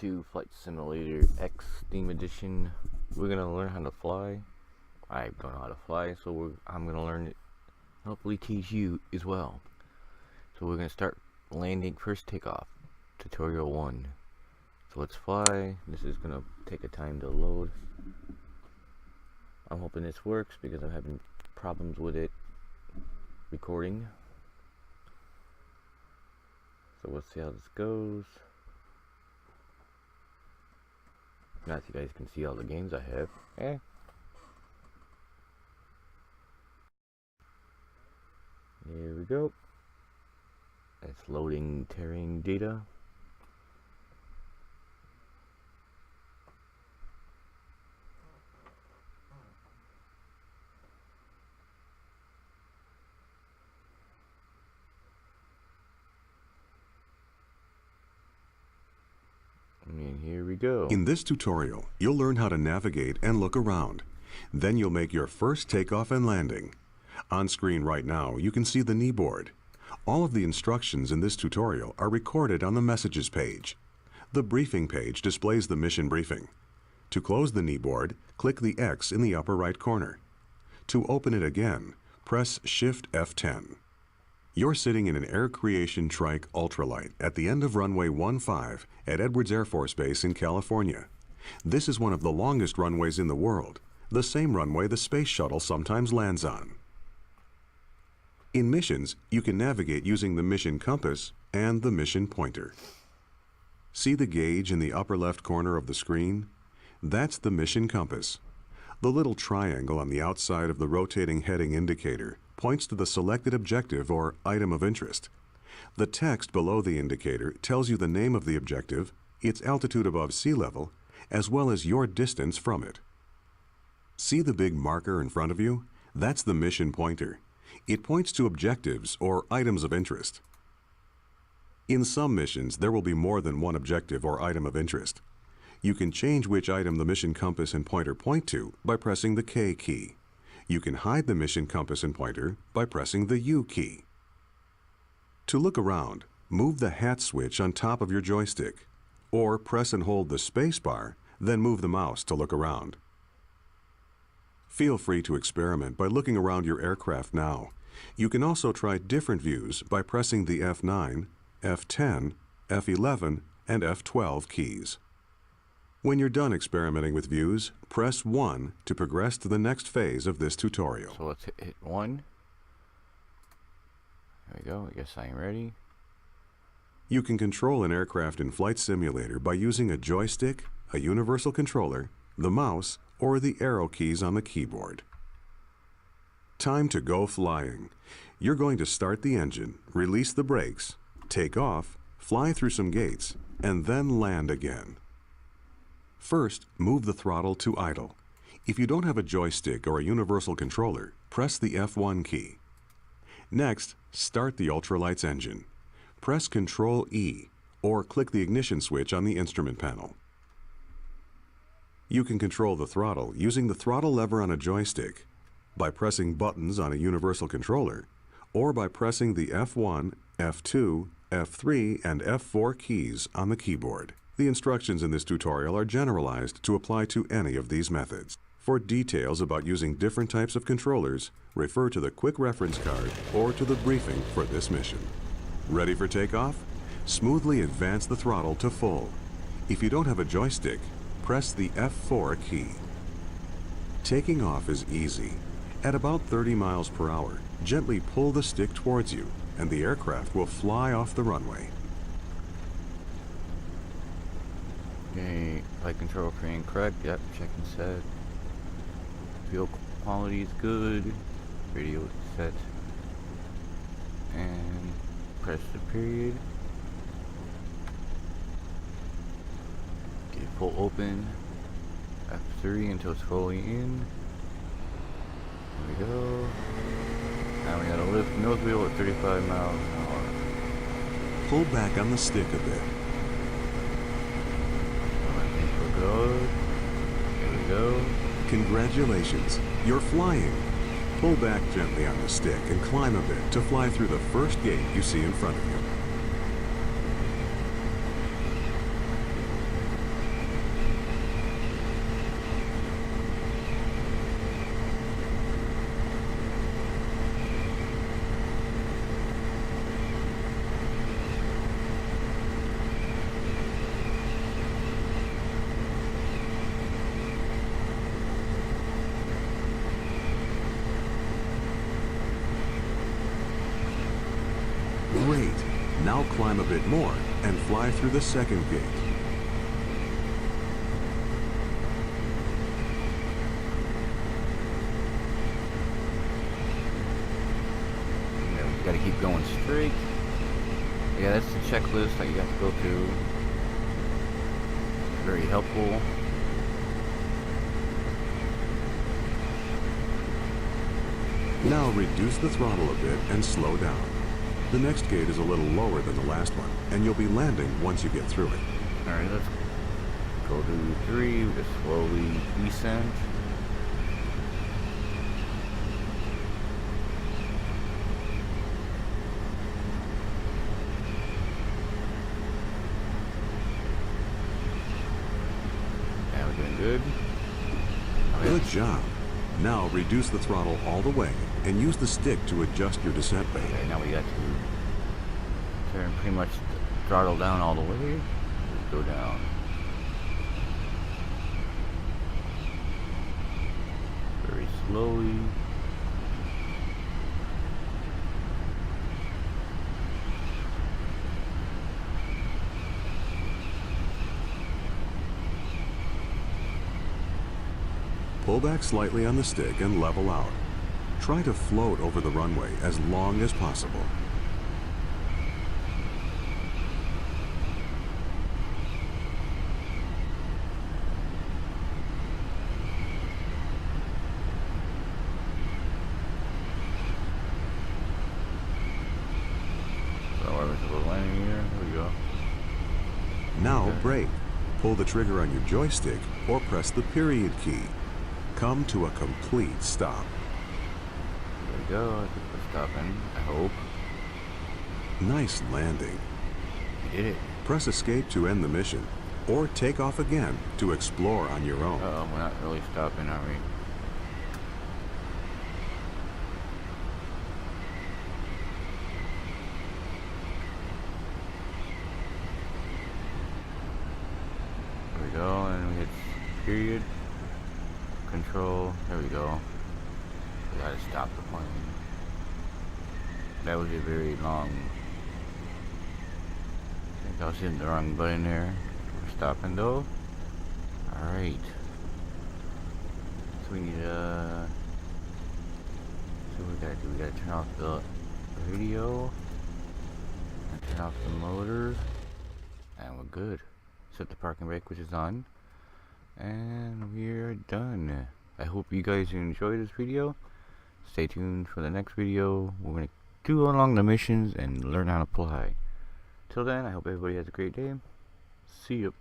to Flight Simulator X Steam Edition. We're gonna learn how to fly. I don't know how to fly, so I'm gonna learn it. Hopefully teach you as well. So we're gonna start landing first takeoff. Tutorial 1. So let's fly. This is gonna take a time to load. I'm hoping this works because I'm having problems with it recording. So we'll see how this goes. Now you guys can see all the games I have. Here we go. It's loading Terrain data. And here we go. In this tutorial, you'll learn how to navigate and look around. Then you'll make your first takeoff and landing. On screen right now, you can see the kneeboard. All of the instructions in this tutorial are recorded on the Messages page. The Briefing page displays the mission briefing. To close the kneeboard, click the X in the upper right corner. To open it again, press Shift F10. You're sitting in an Air Creation Trike Ultralight at the end of runway 15 at Edwards Air Force Base in California. This is one of the longest runways in the world, the same runway the Space Shuttle sometimes lands on. In missions, you can navigate using the mission compass and the mission pointer. See the gauge in the upper left corner of the screen? That's the mission compass. The little triangle on the outside of the rotating heading indicator points to the selected objective or item of interest. The text below the indicator tells you the name of the objective, its altitude above sea level, as well as your distance from it. See the big marker in front of you? That's the mission pointer. It points to objectives or items of interest. In some missions, there will be more than one objective or item of interest. You can change which item the mission compass and pointer point to by pressing the K key. You can hide the mission compass and pointer by pressing the U key. To look around, move the hat switch on top of your joystick, or press and hold the space bar, then move the mouse to look around. Feel free to experiment by looking around your aircraft now. You can also try different views by pressing the F9, F10, F11, and F12 keys. When you're done experimenting with views, press 1 to progress to the next phase of this tutorial. So let's hit 1. There we go. I guess I am ready. You can control an aircraft in Flight Simulator by using a joystick, a universal controller, the mouse, or the arrow keys on the keyboard. Time to go flying. You're going to start the engine, release the brakes, take off, fly through some gates, and then land again. First, move the throttle to idle. If you don't have a joystick or a universal controller, press the F1 key. Next, start the ultralight's engine. Press Ctrl E or click the ignition switch on the instrument panel. You can control the throttle using the throttle lever on a joystick, by pressing buttons on a universal controller, or by pressing the F1, F2, F3, and F4 keys on the keyboard. The instructions in this tutorial are generalized to apply to any of these methods. For details about using different types of controllers, refer to the quick reference card or to the briefing for this mission. Ready for takeoff? Smoothly advance the throttle to full. If you don't have a joystick, press the F4 key. Taking off is easy. At about 30 miles per hour, gently pull the stick towards you, and the aircraft will fly off the runway. Okay, flight control frame correct. Yep, check and set. Fuel quality is good. Radio is set. And press the period. Okay, full open. F3 until it's fully in. There we go. Now we gotta lift nose wheel at 35 miles an hour. Pull back on the stick a bit. I think we're good. Here we go. Congratulations, you're flying. Pull back gently on the stick and climb a bit to fly through the first gate you see in front of you. Great. Now climb a bit more and fly through the second gate. Got to keep going straight. Yeah, that's the checklist that you got to go through. Very helpful. Now reduce the throttle a bit and slow down. The next gate is a little lower than the last one, and you'll be landing once you get through it. Alright, let's go to 3, just slowly descend. Yeah, we're doing good. Good job. Now reduce the throttle all the way and use the stick to adjust your descent rate. Okay, now we got to turn pretty much the throttle down all the way. Let's go down. Very slowly. Pull back slightly on the stick and level out. Try to float over the runway as long as possible. So where was the landing here? Here we go. Now Okay. brake. Pull the trigger on your joystick or press the period key. Come to a complete stop. There we go. I think we're stopping. I hope. Nice landing. We did it. Press escape to end the mission, or take off again to explore on your own. Uh-oh, we're not really stopping, are we? There we go, and we hit period. Control. There we go. We gotta stop the plane. That was a very long... I think I was hitting the wrong button there. We're stopping though. Alright. So we need to... So what we gotta do? We gotta turn off the radio. And turn off the motors. And we're good. Set the parking brake, which is on. And we're done. I hope you guys enjoyed this video. Stay tuned for the next video. We're going to do along the missions and learn how to fly. Till then, I hope everybody has a great day. See you.